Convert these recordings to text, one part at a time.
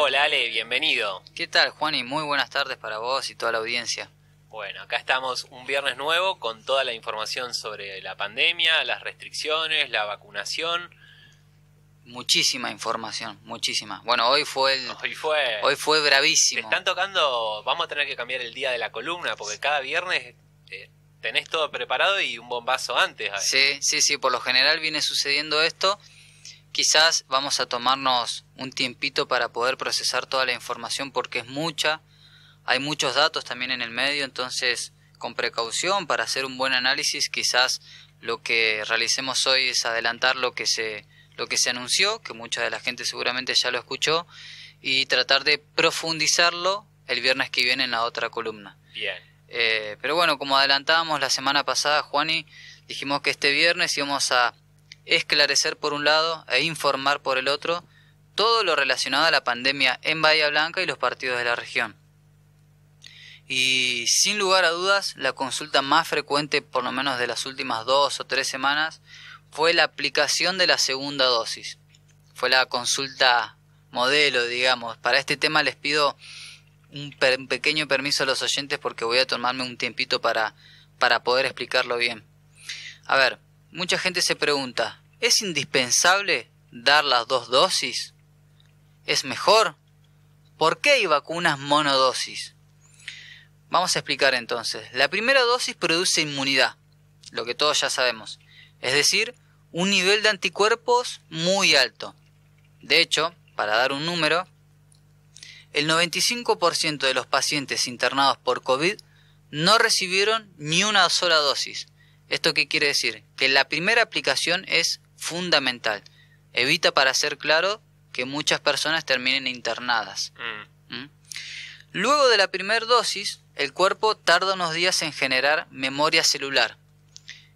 Hola Ale, bienvenido. ¿Qué tal, Juani? Muy buenas tardes para vos y toda la audiencia. Bueno, acá estamos un viernes nuevo con toda la información sobre la pandemia, las restricciones, la vacunación. Muchísima información, muchísima. Bueno, hoy fue Hoy fue Te bravísimo. están tocando, vamos a tener que cambiar el día de la columna porque cada viernes tenés todo preparado y un bombazo antes. Sí, por lo general viene sucediendo esto. Quizás vamos a tomarnos un tiempito para poder procesar toda la información porque es mucha. Hay muchos datos también en el medio, entonces con precaución para hacer un buen análisis, quizás lo que realicemos hoy es adelantar lo que se anunció, que mucha de la gente seguramente ya lo escuchó, y tratar de profundizarlo el viernes que viene en la otra columna. Bien. Pero bueno, como adelantábamos la semana pasada, Juani, dijimos que este viernes íbamos a esclarecer por un lado e informar por el otro todo lo relacionado a la pandemia en Bahía Blanca y los partidos de la región. Y sin lugar a dudas, la consulta más frecuente, por lo menos de las últimas 2 o 3 semanas, fue la aplicación de la segunda dosis. Fue la consulta modelo, digamos. Para este tema les pido un pequeño permiso a los oyentes porque voy a tomarme un tiempito para poder explicarlo bien. A ver, mucha gente se pregunta, ¿es indispensable dar las 2 dosis? ¿Es mejor? ¿Por qué hay vacunas monodosis? Vamos a explicar entonces. La primera dosis produce inmunidad, lo que todos ya sabemos. Es decir, un nivel de anticuerpos muy alto. De hecho, para dar un número, el 95% de los pacientes internados por COVID no recibieron ni una sola dosis. ¿Esto qué quiere decir? Que la primera aplicación es fundamental. Evita, para ser claro, que muchas personas terminen internadas. Luego de la primera dosis, el cuerpo tarda unos días en generar memoria celular.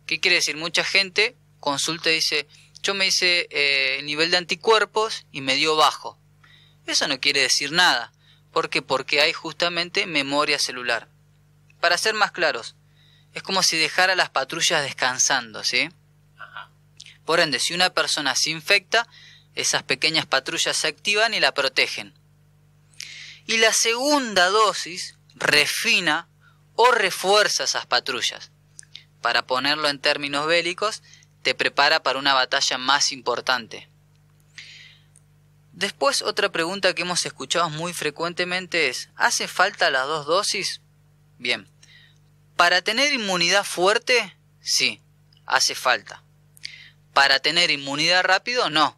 ¿Qué quiere decir? Mucha gente consulta y dice, yo me hice el nivel de anticuerpos y me dio bajo. Eso no quiere decir nada. ¿Por qué? Porque hay justamente memoria celular. Para ser más claros, es como si dejara las patrullas descansando, ¿sí? Por ende, si una persona se infecta, esas pequeñas patrullas se activan y la protegen. Y la segunda dosis refina o refuerza esas patrullas. Para ponerlo en términos bélicos, te prepara para una batalla más importante. Después, otra pregunta que hemos escuchado muy frecuentemente es, ¿hace falta las 2 dosis? Bien, para tener inmunidad fuerte, sí, hace falta. Para tener inmunidad rápido, no.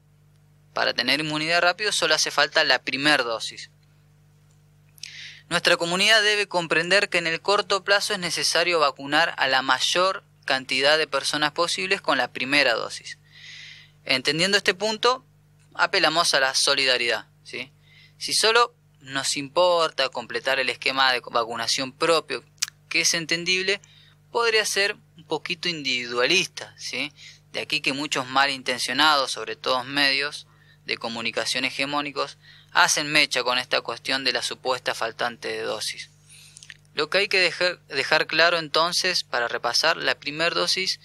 Para tener inmunidad rápido solo hace falta la primera dosis. Nuestra comunidad debe comprender que en el corto plazo es necesario vacunar a la mayor cantidad de personas posibles con la primera dosis. Entendiendo este punto, apelamos a la solidaridad, ¿sí? Si solo nos importa completar el esquema de vacunación propio, que es entendible, podría ser un poquito individualista, ¿sí? De aquí que muchos malintencionados, sobre todo medios de comunicación hegemónicos, hacen mecha con esta cuestión de la supuesta faltante de dosis. Lo que hay que dejar claro entonces, para repasar, la primera dosis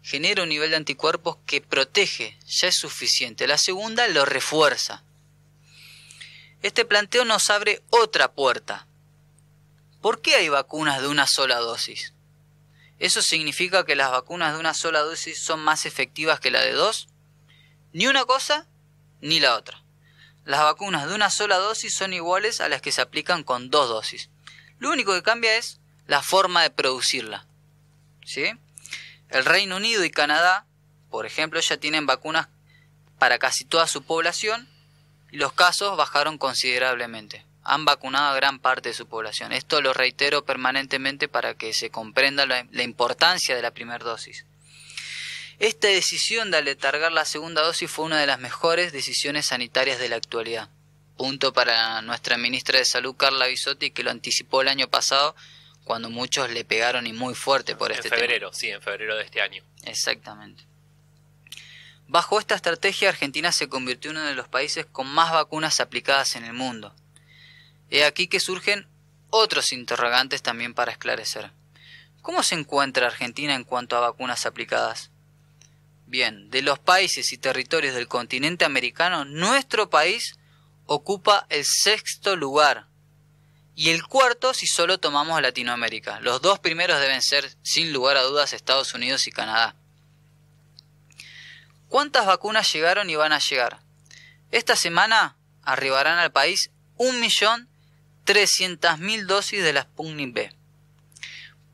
genera un nivel de anticuerpos que protege, ya es suficiente. La segunda lo refuerza. Este planteo nos abre otra puerta. ¿Por qué hay vacunas de una sola dosis? ¿Eso significa que las vacunas de una sola dosis son más efectivas que la de 2? Ni una cosa ni la otra. Las vacunas de una sola dosis son iguales a las que se aplican con 2 dosis. Lo único que cambia es la forma de producirla, ¿sí? El Reino Unido y Canadá, por ejemplo, ya tienen vacunas para casi toda su población y los casos bajaron considerablemente. Han vacunado a gran parte de su población. Esto lo reitero permanentemente para que se comprenda la importancia de la primera dosis. Esta decisión de aletargar la segunda dosis fue una de las mejores decisiones sanitarias de la actualidad. Punto para nuestra ministra de Salud, Carla Bisotti, que lo anticipó el año pasado, cuando muchos le pegaron y muy fuerte por este tema. En febrero de este año. Exactamente. Bajo esta estrategia, Argentina se convirtió en uno de los países con más vacunas aplicadas en el mundo. He aquí que surgen otros interrogantes también para esclarecer. ¿Cómo se encuentra Argentina en cuanto a vacunas aplicadas? Bien, de los países y territorios del continente americano, nuestro país ocupa el 6º lugar. Y el 4º si solo tomamos Latinoamérica. Los 2 primeros deben ser, sin lugar a dudas, Estados Unidos y Canadá. ¿Cuántas vacunas llegaron y van a llegar? Esta semana arribarán al país 1.300.000 dosis de la Sputnik V.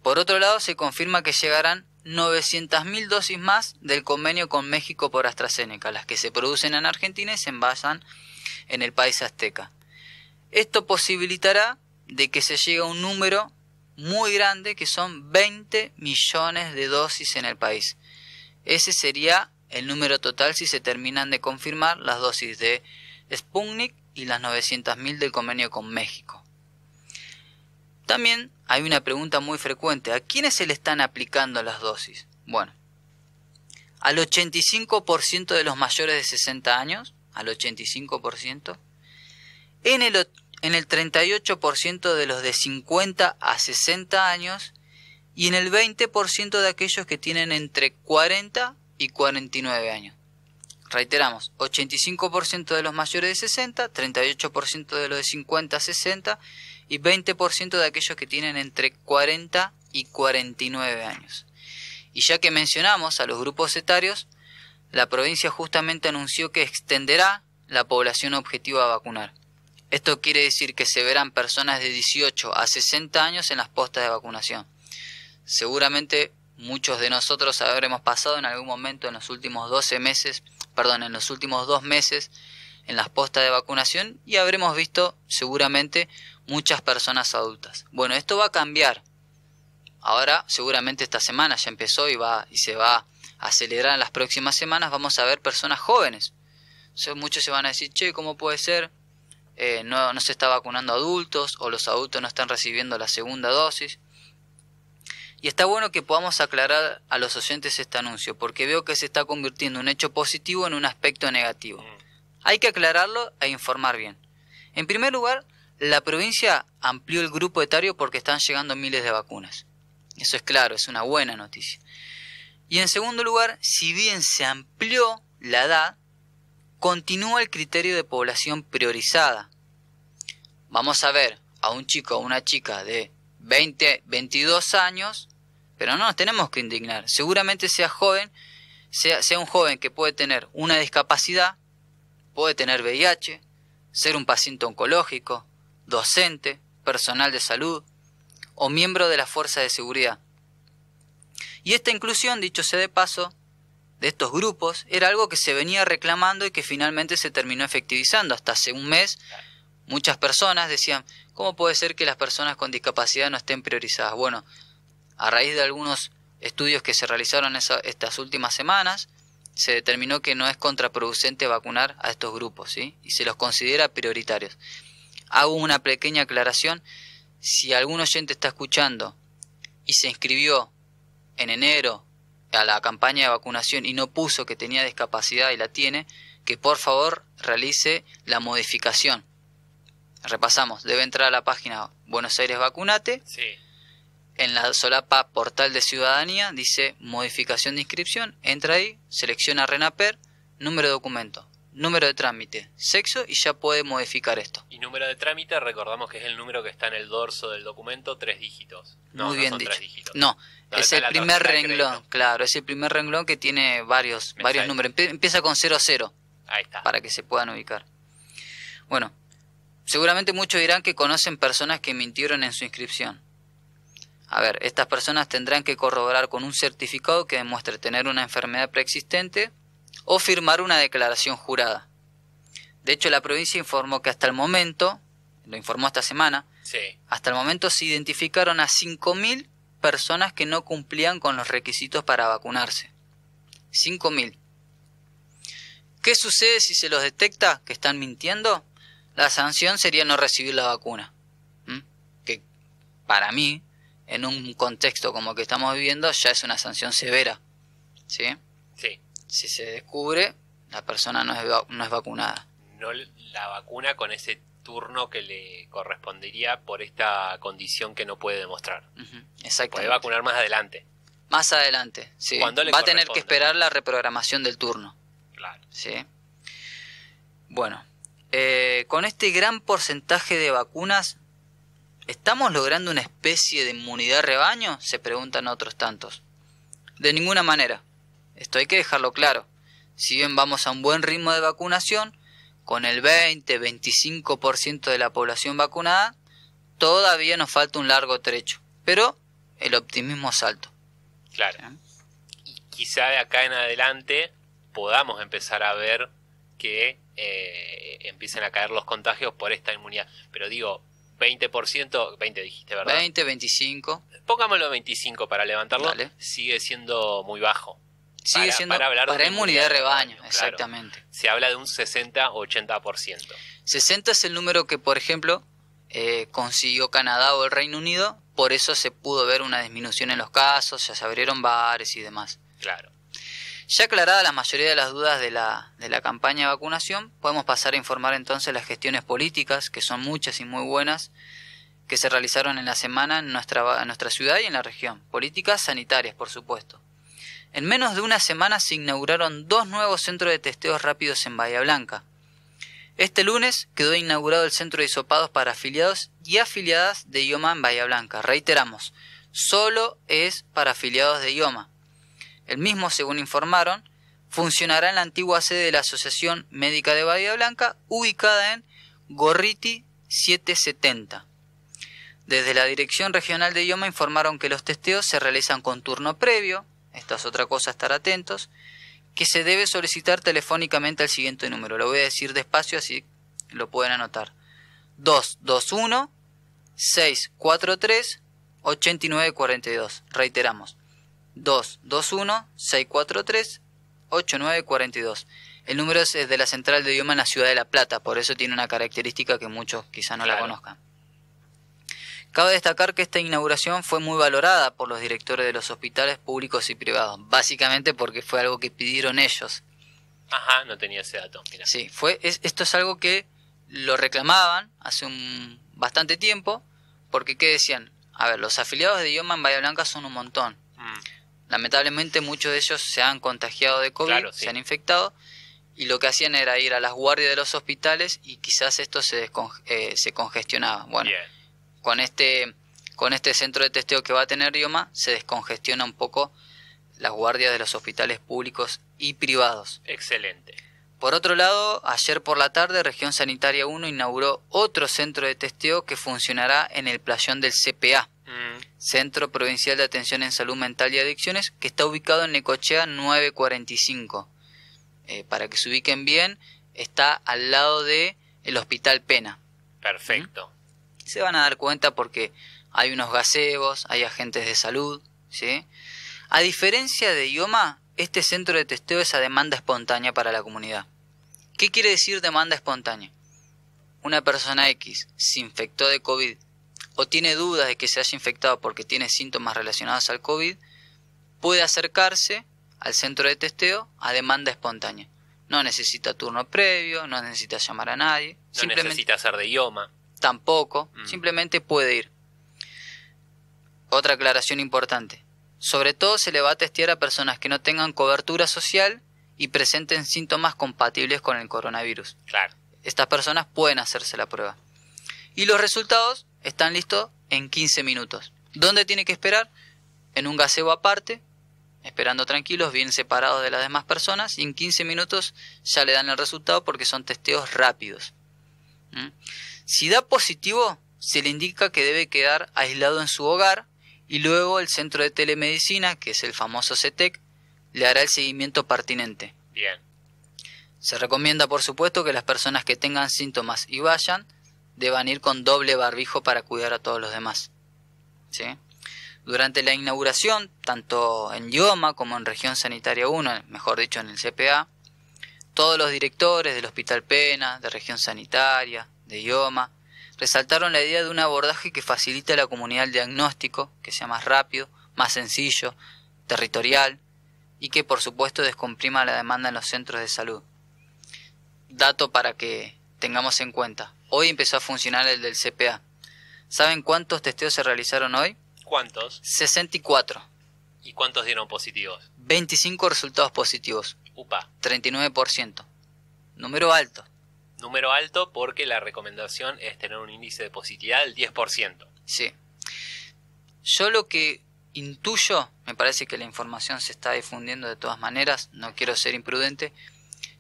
Por otro lado, se confirma que llegarán 900.000 dosis más del convenio con México por AstraZeneca, las que se producen en Argentina y se envasan en el país azteca. Esto posibilitará de que se llegue a un número muy grande, que son 20 millones de dosis en el país. Ese sería el número total si se terminan de confirmar las dosis de Sputnik y las 900.000 del convenio con México. También hay una pregunta muy frecuente: ¿a quiénes se le están aplicando las dosis? Bueno, al 85% de los mayores de 60 años, al 85%, en el 38% de los de 50 a 60 años y en el 20% de aquellos que tienen entre 40 y 49 años. Reiteramos, 85% de los mayores de 60, 38% de los de 50 a 60 y 20% de aquellos que tienen entre 40 y 49 años. Y ya que mencionamos a los grupos etarios, la provincia justamente anunció que extenderá la población objetiva a vacunar. Esto quiere decir que se verán personas de 18 a 60 años en las postas de vacunación. Seguramente muchos de nosotros habremos pasado en algún momento en los últimos 2 meses en las postas de vacunación y habremos visto seguramente muchas personas adultas. Bueno, esto va a cambiar. Ahora, seguramente esta semana ya empezó y se va a acelerar en las próximas semanas. Vamos a ver personas jóvenes. Muchos se van a decir, che, ¿cómo puede ser? No se está vacunando adultos, o los adultos no están recibiendo la segunda dosis. Y está bueno que podamos aclarar a los oyentes este anuncio, porque veo que se está convirtiendo un hecho positivo en un aspecto negativo. Hay que aclararlo e informar bien. En primer lugar, la provincia amplió el grupo etario porque están llegando miles de vacunas. Eso es claro, es una buena noticia. Y en segundo lugar, si bien se amplió la edad, continúa el criterio de población priorizada. Vamos a ver a un chico o una chica de 20, 22 años, pero no nos tenemos que indignar. Seguramente sea joven, sea un joven que puede tener una discapacidad, puede tener VIH, ser un paciente oncológico, docente, personal de salud o miembro de la fuerza de seguridad. Y esta inclusión, dicho sea de paso, de estos grupos, era algo que se venía reclamando y que finalmente se terminó efectivizando. Hasta hace un mes, muchas personas decían, ¿cómo puede ser que las personas con discapacidad no estén priorizadas? Bueno, a raíz de algunos estudios que se realizaron estas últimas semanas, se determinó que no es contraproducente vacunar a estos grupos, ¿sí? Y se los considera prioritarios. Hago una pequeña aclaración: si algún oyente está escuchando y se inscribió en enero a la campaña de vacunación y no puso que tenía discapacidad y la tiene, que por favor realice la modificación. Repasamos, debe entrar a la página Buenos Aires Vacunate. Sí. En la solapa Portal de Ciudadanía dice modificación de inscripción, entra ahí, selecciona RENAPER, número de documento, número de trámite, sexo y ya puede modificar esto. Y número de trámite, recordamos que es el número que está en el dorso del documento, 3 dígitos. No, Muy bien son dicho. 3 dígitos. No, es el primer renglón, crédito. claro, es el primer renglón que tiene varios números. Empieza con 00. Ahí está. Para que se puedan ubicar. Bueno, seguramente muchos dirán que conocen personas que mintieron en su inscripción. A ver, estas personas tendrán que corroborar con un certificado que demuestre tener una enfermedad preexistente o firmar una declaración jurada. De hecho, la provincia informó que hasta el momento, lo informó esta semana, Sí. hasta el momento se identificaron a 5.000 personas que no cumplían con los requisitos para vacunarse. 5.000. ¿Qué sucede si se los detecta que están mintiendo? La sanción sería no recibir la vacuna. Que para mí, en un contexto como que estamos viviendo, ya es una sanción severa. ¿Sí? Sí. Si se descubre, la persona no es vacunada. No la vacuna con ese turno que le correspondería por esta condición que no puede demostrar. Exactamente. Puede vacunar más adelante. Más adelante, sí. Cuando le va a tener que corresponde. esperar la reprogramación del turno. Claro. ¿Sí? Bueno, con este gran porcentaje de vacunas, ¿estamos logrando una especie de inmunidad rebaño?, se preguntan otros tantos. De ninguna manera. Esto hay que dejarlo claro. Si bien vamos a un buen ritmo de vacunación, con el 20-25% de la población vacunada, todavía nos falta un largo trecho. Pero el optimismo es alto. Claro. Y quizá de acá en adelante podamos empezar a ver que empiecen a caer los contagios por esta inmunidad. Pero digo, 20%, 20 dijiste, ¿verdad? 20, 25. Pongámoslo 25 para levantarlo. Dale. Sigue siendo muy bajo. Sigue siendo hablar de para inmunidad de rebaño, claro. exactamente. Se habla de un 60 o 80%. 60 es el número que, por ejemplo, consiguió Canadá o el Reino Unido. Por eso se pudo ver una disminución en los casos, ya se abrieron bares y demás. Claro. Ya aclarada la mayoría de las dudas de la campaña de vacunación, podemos pasar a informar entonces las gestiones políticas, que son muchas y muy buenas, que se realizaron en la semana en nuestra ciudad y en la región. Políticas sanitarias, por supuesto. En menos de una semana se inauguraron 2 nuevos centros de testeos rápidos en Bahía Blanca. Este lunes quedó inaugurado el centro de hisopados para afiliados y afiliadas de IOMA en Bahía Blanca. Reiteramos, solo es para afiliados de IOMA. El mismo, según informaron, funcionará en la antigua sede de la Asociación Médica de Bahía Blanca, ubicada en Gorriti 770. Desde la Dirección Regional de IOMA informaron que los testeos se realizan con turno previo, esta es otra cosa a estar atentos, que se debe solicitar telefónicamente al siguiente número. Lo voy a decir despacio así lo pueden anotar. 221-643-8942. Reiteramos. 221-643-8942. El número es de la Central de IOMA en la ciudad de La Plata, por eso tiene una característica que muchos quizá no la conozcan. Cabe destacar que esta inauguración fue muy valorada por los directores de los hospitales públicos y privados, básicamente porque fue algo que pidieron ellos. Ajá, no tenía ese dato. Mirá. Sí, esto es algo que lo reclamaban hace bastante tiempo, porque ¿qué decían? A ver, los afiliados de IOMA en Bahía Blanca son un montón. Lamentablemente muchos de ellos se han contagiado de COVID, claro, sí, se han infectado, y lo que hacían era ir a las guardias de los hospitales y quizás esto se congestionaba. Bueno, bien. Con este centro de testeo que va a tener IOMA, se descongestiona un poco las guardias de los hospitales públicos y privados. Excelente. Por otro lado, ayer por la tarde, Región Sanitaria 1 inauguró otro centro de testeo que funcionará en el playón del CPA, Centro Provincial de Atención en Salud Mental y Adicciones, que está ubicado en Necochea 945. Para que se ubiquen bien, está al lado del Hospital Pena. Perfecto. Se van a dar cuenta porque hay unos gazebos, hay agentes de salud, ¿sí? A diferencia de IOMA, este centro de testeo es a demanda espontánea para la comunidad. ¿Qué quiere decir demanda espontánea? Una persona X se infectó de COVID o tiene dudas de que se haya infectado porque tiene síntomas relacionados al COVID, puede acercarse al centro de testeo a demanda espontánea. No necesita turno previo, no necesita llamar a nadie. No necesita ser de IOMA. Tampoco, simplemente puede ir. Otra aclaración importante. Sobre todo se le va a testear a personas que no tengan cobertura social y presenten síntomas compatibles con el coronavirus. Claro. Estas personas pueden hacerse la prueba. Y los resultados están listos en 15 minutos. ¿Dónde tiene que esperar? En un gazebo aparte, esperando tranquilos, bien separados de las demás personas, y en 15 minutos ya le dan el resultado porque son testeos rápidos. Si da positivo, se le indica que debe quedar aislado en su hogar y luego el centro de telemedicina, que es el famoso CETEC, le hará el seguimiento pertinente. Bien. Se recomienda, por supuesto, que las personas que tengan síntomas y vayan, deban ir con doble barbijo para cuidar a todos los demás. ¿Sí? Durante la inauguración, tanto en IOMA como en Región Sanitaria 1, mejor dicho en el CPA, todos los directores del Hospital Pena, de Región Sanitaria, de IOMA, resaltaron la idea de un abordaje que facilite a la comunidad el diagnóstico, que sea más rápido, más sencillo, territorial y que por supuesto descomprima la demanda en los centros de salud. Dato para que tengamos en cuenta. Hoy empezó a funcionar el del CPA. ¿Saben cuántos testeos se realizaron hoy? ¿Cuántos? 64. ¿Y cuántos dieron positivos? 25 resultados positivos. Upa. 39%. Número alto. Número alto porque la recomendación es tener un índice de positividad del 10%. Sí. Yo lo que intuyo, me parece que la información se está difundiendo de todas maneras, no quiero ser imprudente,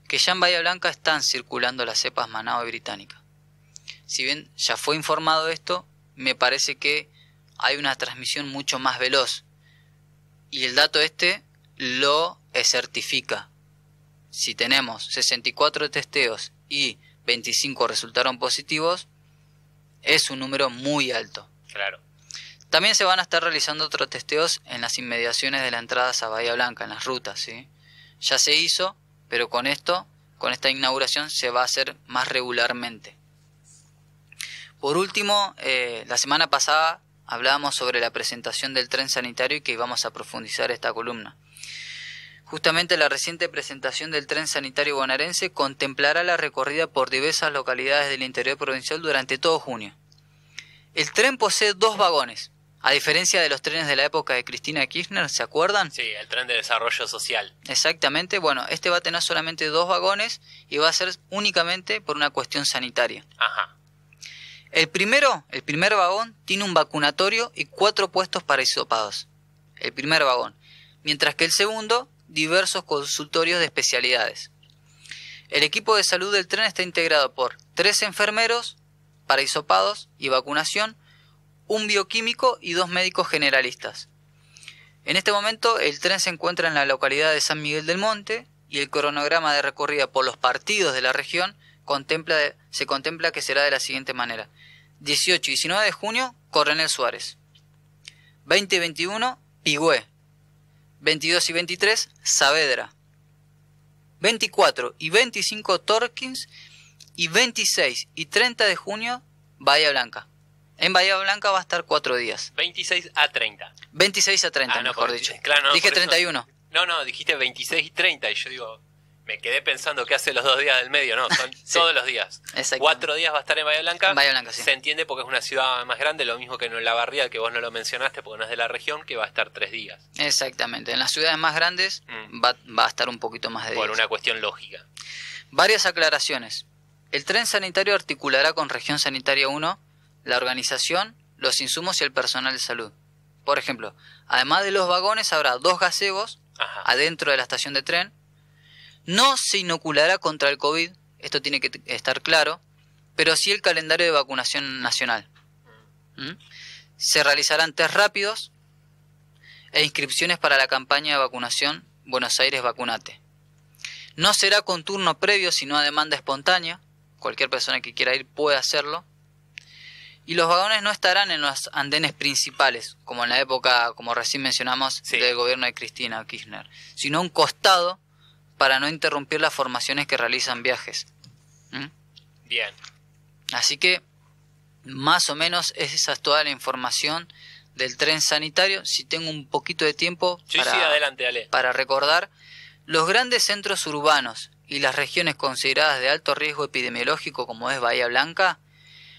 que ya en Bahía Blanca están circulando las cepas Manao y británica. Si bien ya fue informado esto, me parece que hay una transmisión mucho más veloz. Y el dato este lo certifica. Si tenemos 64 testeos y 25 resultaron positivos, es un número muy alto. Claro. También se van a estar realizando otros testeos en las inmediaciones de la entrada a Bahía Blanca, en las rutas, ¿sí? Ya se hizo, pero con esta inauguración se va a hacer más regularmente. Por último, la semana pasada hablábamos sobre la presentación del tren sanitario y que íbamos a profundizar esta columna. Justamente la reciente presentación del tren sanitario bonaerense contemplará la recorrida por diversas localidades del interior provincial durante todo junio. El tren posee 2 vagones, a diferencia de los trenes de la época de Cristina Kirchner, ¿se acuerdan? Sí, el tren de desarrollo social. Exactamente, bueno, este va a tener solamente 2 vagones y va a ser únicamente por una cuestión sanitaria. Ajá. El primer vagón tiene un vacunatorio y 4 puestos para hisopados. El primer vagón. Mientras que el segundo, diversos consultorios de especialidades. El equipo de salud del tren está integrado por 3 enfermeros para hisopados y vacunación, un bioquímico y 2 médicos generalistas. En este momento el tren se encuentra en la localidad de San Miguel del Monte y el cronograma de recorrida por los partidos de la región se contempla que será de la siguiente manera: 18 y 19 de junio, Coronel Suárez; 20 y 21, Pigüé; 22 y 23, Saavedra; 24 y 25, Torkins; y 26 y 30 de junio, Bahía Blanca. En Bahía Blanca va a estar 4 días. 26 a 30. 26 a 30, mejor dicho. Claro, no, dije 31. No, dijiste 26 y 30 y yo digo, me quedé pensando que hace los 2 días del medio. No, son Sí. Todos los días. 4 días va a estar en Bahía Blanca. Bahía Blanca, sí. Se entiende porque es una ciudad más grande, lo mismo que en La Barría, que vos no lo mencionaste porque no es de la región, que va a estar 3 días. Exactamente. En las ciudades más grandes va a estar un poquito más de días. Por una cuestión lógica. Varias aclaraciones. El tren sanitario articulará con Región Sanitaria 1 la organización, los insumos y el personal de salud. Por ejemplo, además de los vagones habrá 2 gazebos adentro de la estación de tren. No se inoculará contra el COVID, esto tiene que estar claro, pero sí el calendario de vacunación nacional. Se realizarán test rápidos e inscripciones para la campaña de vacunación Buenos Aires Vacunate. No será con turno previo, sino a demanda espontánea. Cualquier persona que quiera ir puede hacerlo. Y los vagones no estarán en los andenes principales, como en la época, como recién mencionamos, del gobierno de Cristina Kirchner, sino a un costado para no interrumpir las formaciones que realizan viajes. Bien. Así que, más o menos, esa es toda la información del tren sanitario. Si tengo un poquito de tiempo Adelante, dale. para recordar, los grandes centros urbanos y las regiones consideradas de alto riesgo epidemiológico, como es Bahía Blanca,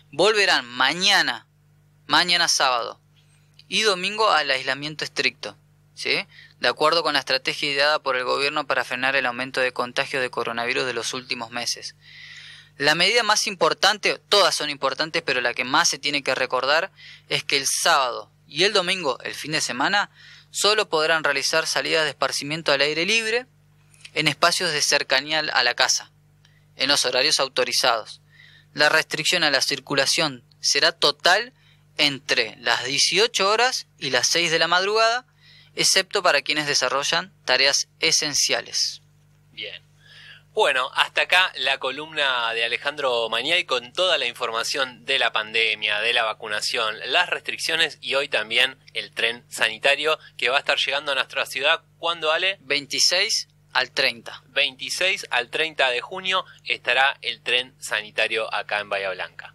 volverán mañana sábado y domingo al aislamiento estricto, ¿sí? De acuerdo con la estrategia ideada por el gobierno para frenar el aumento de contagios de coronavirus de los últimos meses. La medida más importante, todas son importantes, pero la que más se tiene que recordar es que el sábado y el domingo, el fin de semana, solo podrán realizar salidas de esparcimiento al aire libre en espacios de cercanía a la casa, en los horarios autorizados. La restricción a la circulación será total entre las 18 horas y las 6 de la madrugada, excepto para quienes desarrollan tareas esenciales. Bien. Bueno, hasta acá la columna de Alejandro Mañay con toda la información de la pandemia, de la vacunación, las restricciones y hoy también el tren sanitario que va a estar llegando a nuestra ciudad. ¿Cuándo, Ale? 26 al 30. 26 al 30 de junio estará el tren sanitario acá en Bahía Blanca.